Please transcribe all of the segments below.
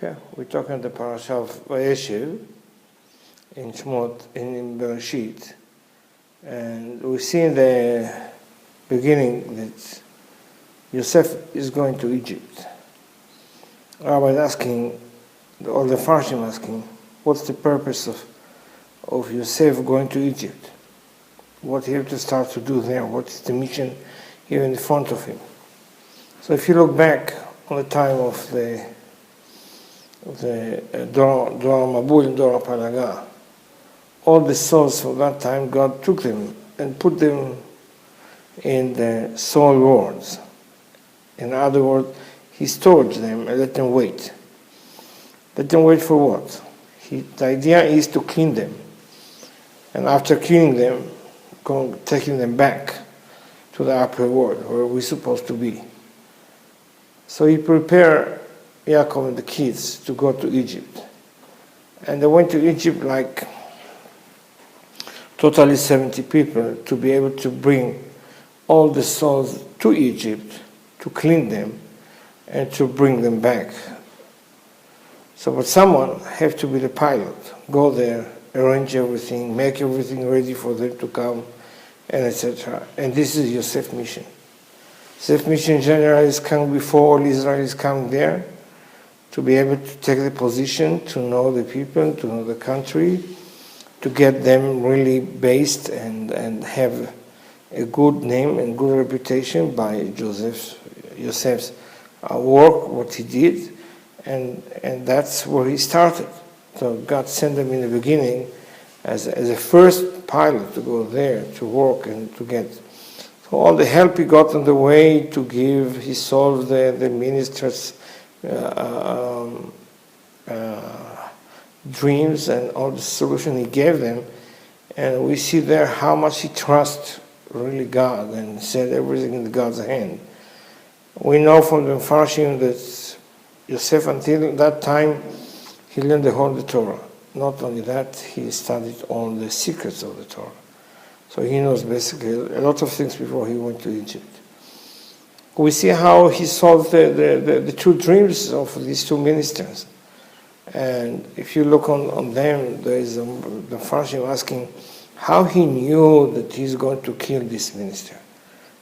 Okay, we're talking the Parsha Vayeishav in Shmot, in Bereshit, and we see in the beginning that Yosef is going to Egypt. Rabbi is asking, or the Farshim asking, what's the purpose of Yosef going to Egypt? What he have to start to do there? What is the mission here in front of him? So if you look back on the time of the Dor Mabul and Dor Palaga, all the souls from that time, God took them and put them in the soul wards. In other words, He stored them and let them wait. Let them wait for what? The idea is to clean them. And after cleaning them, taking them back to the upper world where we're supposed to be. So He prepared Yaakov and the kids to go to Egypt. And they went to Egypt like totally 70 people to be able to bring all the souls to Egypt, to clean them, and to bring them back. So but someone have to be the pilot, go there, arrange everything, make everything ready for them to come, and etc. And this is Yosef's mission. Yosef's mission generally is coming before all Israel is coming there, to be able to take the position, to know the people, to know the country, to get them really based and have a good name and good reputation by Yosef's work, what he did, and that's where he started. So God sent him in the beginning as a first pilot to go there, to work and to get. So all the help he got on the way to give, he solved the ministers' dreams and all the solution he gave them, and we see there how much he trusts really God and set everything in God's hand. We know from the Farshim that Yosef until that time he learned the whole Torah. Not only that, he studied all the secrets of the Torah. So he knows basically a lot of things before he went to Egypt. We see how he solved the two dreams of these two ministers. And if you look on them, there is the Farshim asking how he knew that he's going to kill this minister.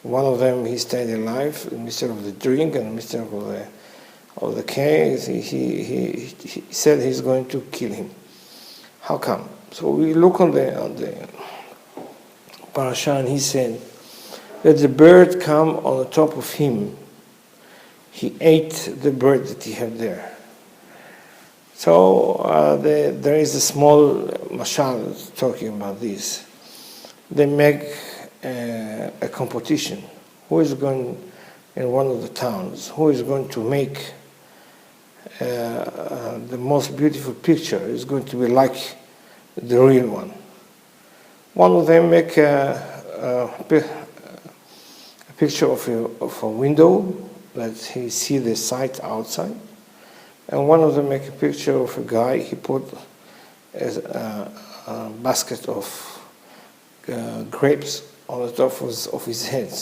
One of them, he stayed alive, the minister of the drink and the minister of the case. He said he's going to kill him. How come? So we look on the Parasha, and he said that the bird come on the top of him. He ate the bird that he had there. So there is a small mashal talking about this. They make a competition. Who is going in one of the towns? Who is going to make the most beautiful picture? Is going to be like the real one. One of them make a picture of a window that he see the sight outside, and one of them make a picture of a guy. He put a basket of grapes on the top of his head,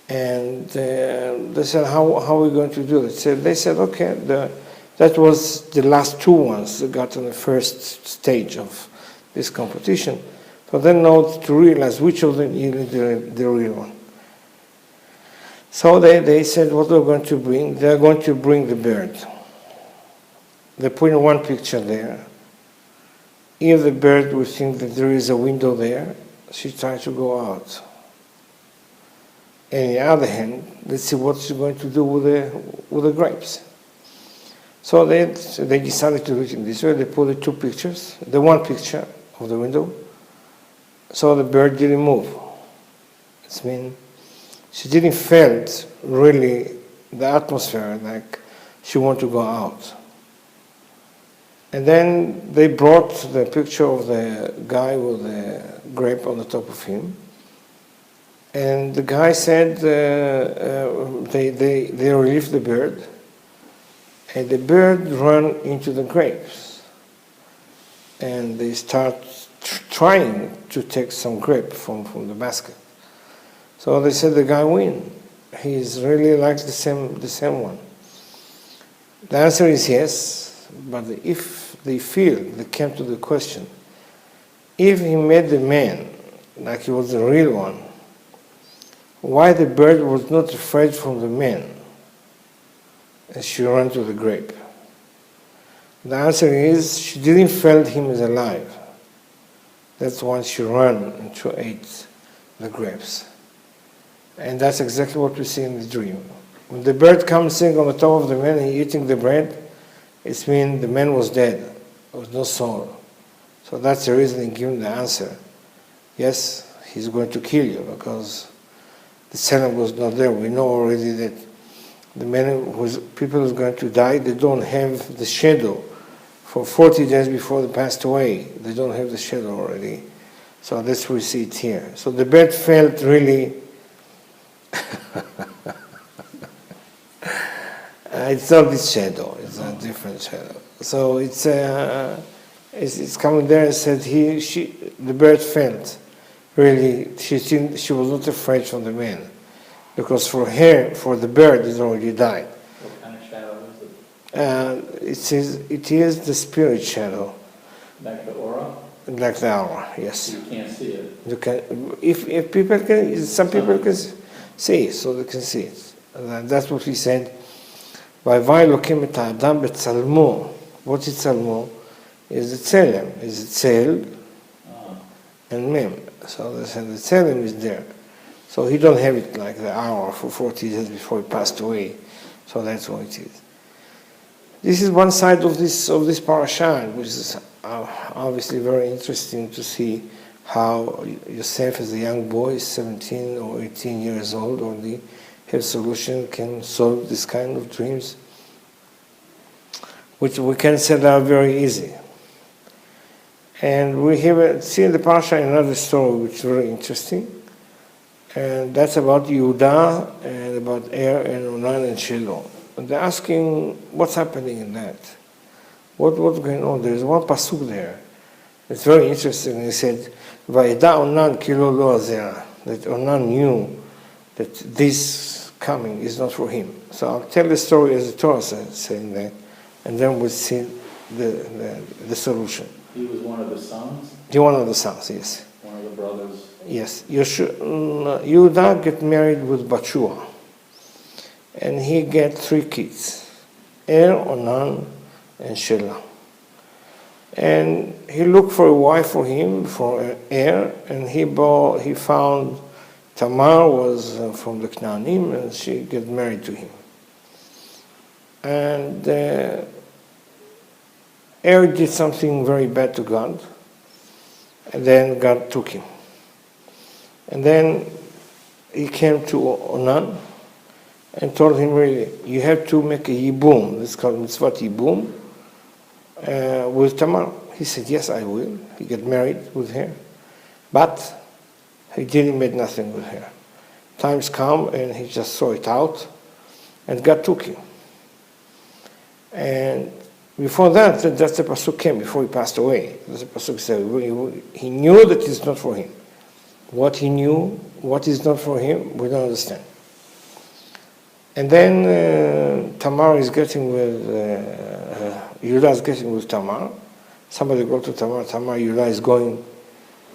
and they said, "How are we going to do that?" They said, "Okay, that was the last two ones that got on the first stage of this competition." So then now to realize which of them is the real one. So they said, what are we going to bring? They're going to bring the bird. They put in one picture there. If the bird would think that there is a window there, she tries to go out. On the other hand, let's see what she's going to do with the grapes. So they decided to do it in this way. They put the two pictures, the one picture of the window, so the bird didn't move. It means she didn't felt really the atmosphere, like she wanted to go out. And then they brought the picture of the guy with the grape on the top of him. And the guy said they relieved the bird, and the bird ran into the grapes. And they start trying to take some grape from the basket. So they said the guy win. He's really like the same one. The answer is yes, but if they feel, they came to the question, if he made the man like he was the real one, why the bird was not afraid from the man and she ran to the grape? The answer is she didn't feel him as alive. That's why she ran and she ate the grapes. And that's exactly what we see in the dream. When the bird comes sitting on the top of the man and eating the bread, it means the man was dead. There was no soul. So that's the reason he gave the answer. Yes, he's going to kill you because the Tselem was not there. We know already that the man people who's going to die, they don't have the shadow. For 40 days before they passed away, they don't have the shadow already. So that's why we see it here. So the bird felt really, it's not this shadow, it's a different shadow. So it's coming there and said the bird felt really, she was not afraid from the man. Because for her, for the bird, it already died. What kind of shadow is it? It is the spirit shadow. Like the aura? Like the aura, yes. You can't see it. You can, if people can, some people can see it, so they can see it. And that's what he said. Vayeishev lokim et ha'adam betzalmo. What is tzalmo? Is the tselem. Is the tzel and mem. So they said the tselem is there. So he don't have it like the hour for 40 years before he passed away. So that's what it is. This is one side of this parasha, which is obviously very interesting to see how Yosef, as a young boy, 17 or 18 years old, already have solution, can solve this kind of dreams, which we can say are very easy. And we have seen in the parasha another story which is very interesting. And that's about Yehuda and about and Onan and Shiloh. And they're asking, what's happening in that? What's going on? There's one pasuk there. It's very interesting. He said, Vayeda Onan kilo lo azera. That Onan knew that this coming is not for him. So I'll tell the story as the Torah says, saying that, and then we'll see the solution. He was one of the sons? One of the sons, yes. One of the brothers? Yes, Yehuda get married with Batshua, and he get 3 kids, Onan, and Shelah. And he looked for a wife for him, for and he found Tamar was from the Knaanim, and she get married to him. And did something very bad to God, and then God took him. And then he came to Onan and told him, really, you have to make a yibum, it's called mitzvot yibum, with Tamar. He said, yes, I will. He got married with her. But he didn't make nothing with her. Times come and he just saw it out, and God took him. And before that, that's the pasuk came, before he passed away. That's the pasuk said, he knew that it's not for him. What he knew, what is not for him, we don't understand. And then Tamar is getting with, Yehuda is getting with Tamar. Somebody go to Tamar. Yehuda is going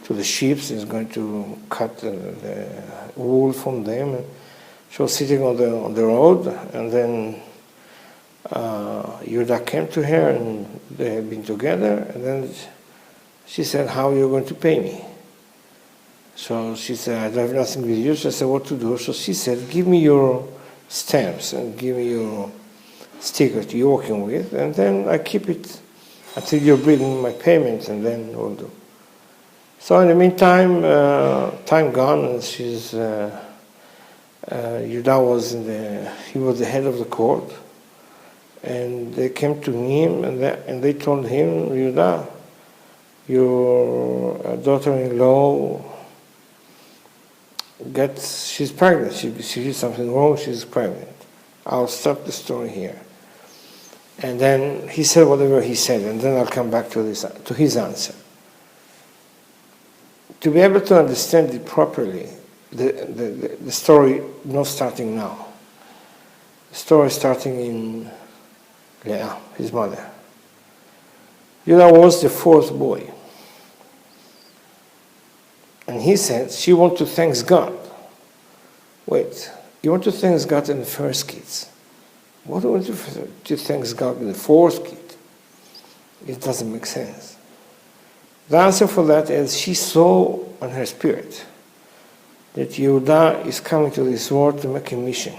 to the sheep, is going to cut the wool from them. And she was sitting on the road, and then Yehuda came to her, and they had been together. And then she said, how are you going to pay me? So she said, I don't have nothing with you. So I said, what to do? So she said, give me your stamps and give me your sticker that you're working with, and then I keep it until you bring me my payment, and then we'll do. So in the meantime, time gone, and Yehuda was he was the head of the court, and they came to him, and they told him, Yehuda, your daughter-in-law she's pregnant. She did something wrong. She's pregnant. I'll stop the story here. And then he said whatever he said, and then I'll come back to his answer. To be able to understand it properly, the story not starting now. The story starting in Leah, his mother. Yehuda was the fourth boy. And he said, she wants to thank God. Wait, you want to thank God in the first kids. What do you want to thank God in the fourth kid? It doesn't make sense. The answer for that is she saw on her spirit that Yehuda is coming to this world to make a mission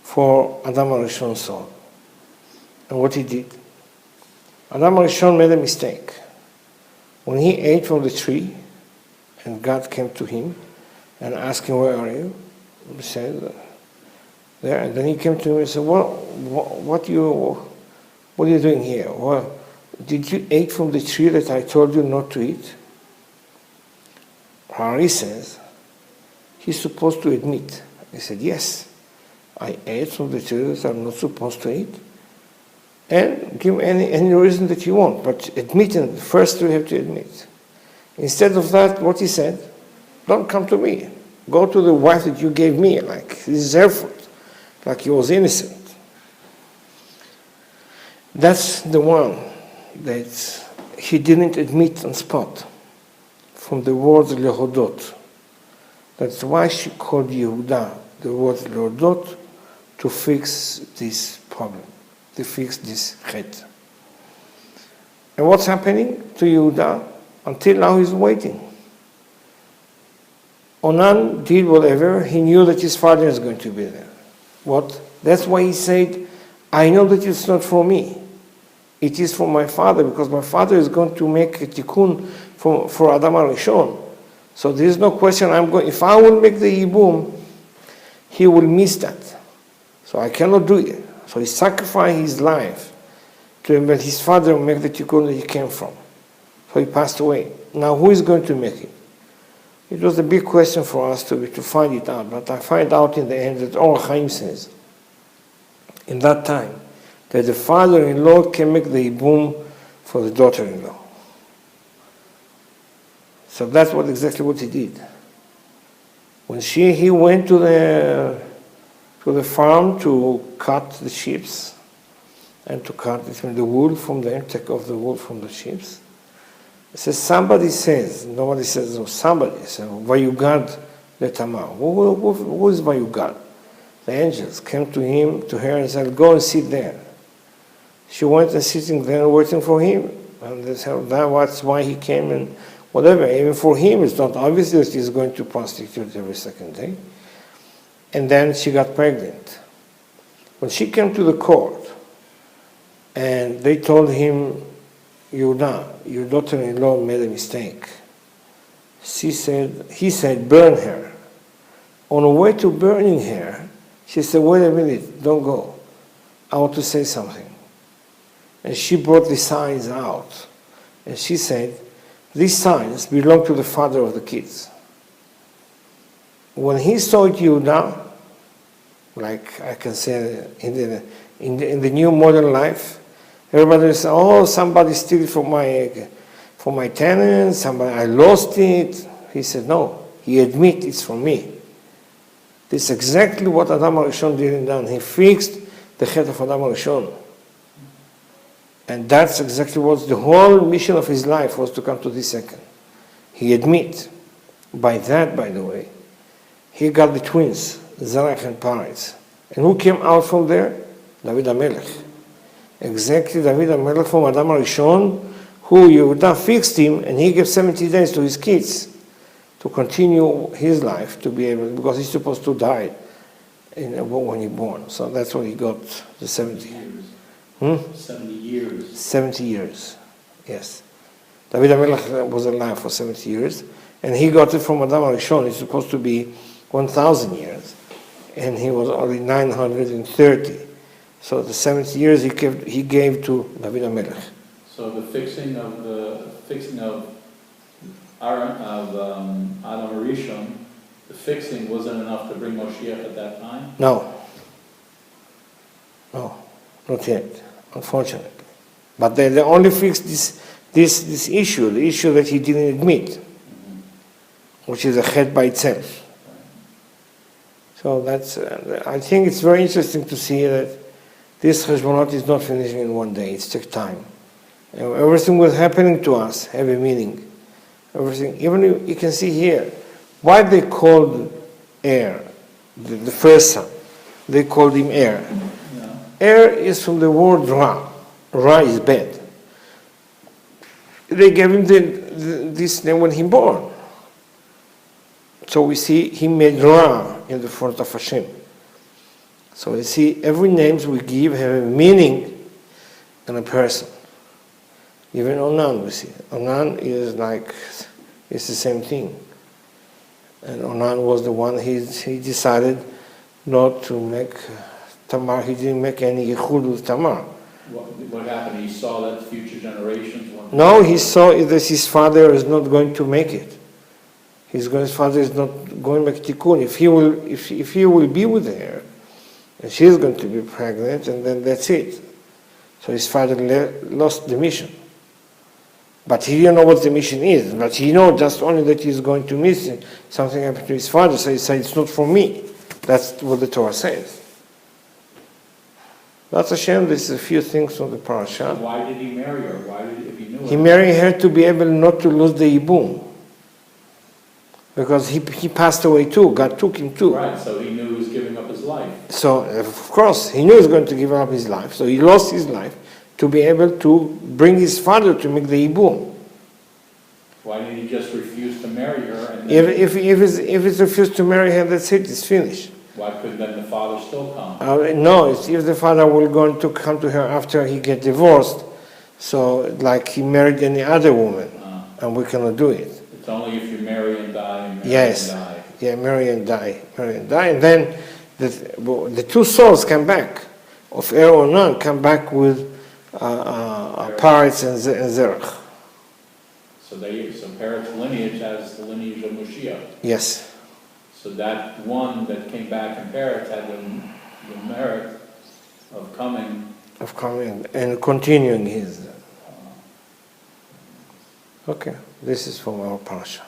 for Adam HaRishon's soul. And what he did. Adam HaRishon made a mistake. When he ate from the tree, and God came to him and asked him, where are you? He said, there. And then he came to him and said, what are you doing here? Did you eat from the tree that I told you not to eat? Hari says, he's supposed to admit. He said, yes, I ate from the tree that I'm not supposed to eat. And give any reason that you want, but admitting, first you have to admit. Instead of that, what he said, don't come to me. Go to the wife that you gave me, like this is her fault, like he was innocent. That's the one that he didn't admit on spot from the word lehodot. That's why she called Yehuda the word lehodot, to fix this problem, to fix this chet. And what's happening to Yehuda? Until now he's waiting. Onan did whatever, he knew that his father is going to be there. What? That's why he said, I know that it's not for me. It is for my father, because my father is going to make a tikkun for Adam HaRishon. So there is no question, if I will make the yibum, he will miss that. So I cannot do it. So he sacrificed his life to let his father make the tikkun that he came from. So he passed away. Now who is going to make it? It was a big question for us to find it out, but I find out in the end that Or Chaim says, in that time, that the father-in-law can make the yibum for the daughter-in-law. So that's exactly what he did. When he went to the farm to cut the sheep and to cut the wool from them, take off the wool from the sheep, it says, somebody says, nobody says, no, somebody says, Vayugad le Tamar. Who is Vayugad? The angels came to her and said, go and sit there. She went and sitting there waiting for him. And they said, that's why he came and whatever. Even for him, it's not obvious that he's going to prostitute every second day. And then she got pregnant. When she came to the court, and they told him, Yehuda, your daughter-in-law made a mistake. He said, burn her. On the way to burning her, she said, wait a minute, don't go. I want to say something. And she brought the signs out. And she said, these signs belong to the father of the kids. When he saw Yehuda, like I can say in the new modern life, everybody says, oh, somebody stole it from my tenant, I lost it. He said, no, he admit it's from me. This is exactly what Adam HaRishon did done. He fixed the head of Adam HaRishon. And that's exactly what the whole mission of his life was, to come to this second. He admit. By that, by the way, he got the twins, Zerach and Paretz. And who came out from there? David HaMelech. Exactly David HaMelech from Adam HaRishon, who Yehuda fixed him, and he gave 70 days to his kids to continue his life, to be able, because he's supposed to die when he's born. So that's when he got the 70. 70 years. 70 years, yes. David HaMelech was alive for 70 years, and he got it from Adam HaRishon. It's supposed to be 1,000 years, and he was only 930. So the 70 years he gave to David HaMelech. So the fixing of Adam HaRishon, the fixing wasn't enough to bring Moshiach at that time? No, not yet, unfortunately. But they only fixed this issue, the issue that he didn't admit, which is a head by itself. So that's, I think it's very interesting to see that This cheshbonot is not finishing in one day. It takes time. And everything was happening to us have a meaning. Everything, even you can see here, why they called Er, the first son, they called him Er. Yeah. Er is from the word Ra. Ra is bad. They gave him this name when he born. So we see he made Ra in the front of Hashem. So we see every names we give have a meaning in a person. Even Onan we see. Onan is like, it's the same thing. And Onan was the one, he decided not to make Tamar, he didn't make any yichud with Tamar. What happened? He saw that future generations weren't. No, he saw that his father is not going to make it. His father is not going to make tikkun. If he will be with her, and she is going to be pregnant, and then that's it. So his father lost the mission. But he didn't know what the mission is. But he knows just only that he's going to miss it. Something happened to his father, so he said, it's not for me. That's what the Torah says. That's a shame. This is a few things from the parasha. So why did he marry her? Why did if he knew He her? married her to be able not to lose the Yibum. Because he passed away too. God took him too. Right, so he knew he was giving up his life. So, of course, he knew he was going to give up his life. So he lost his life to be able to bring his father to make the Yibum. Why did he just refuse to marry her? And If it's refused to marry her, that's it. It's finished. why couldn't then the father still come? No, it's if the father will going to come to her after he get divorced. So, like he married any other woman. And we cannot do it. It's only if you marry and die, marry Yes. and die. Yeah, marry and die. And then the two souls come back. Of Er or Onan come back with Paretz and Zerach. So Peret's lineage has the lineage of Moshiach. Yes. So that one that came back in Peretz had the merit of coming. Of coming and continuing his. Okay, this is from our Parsha.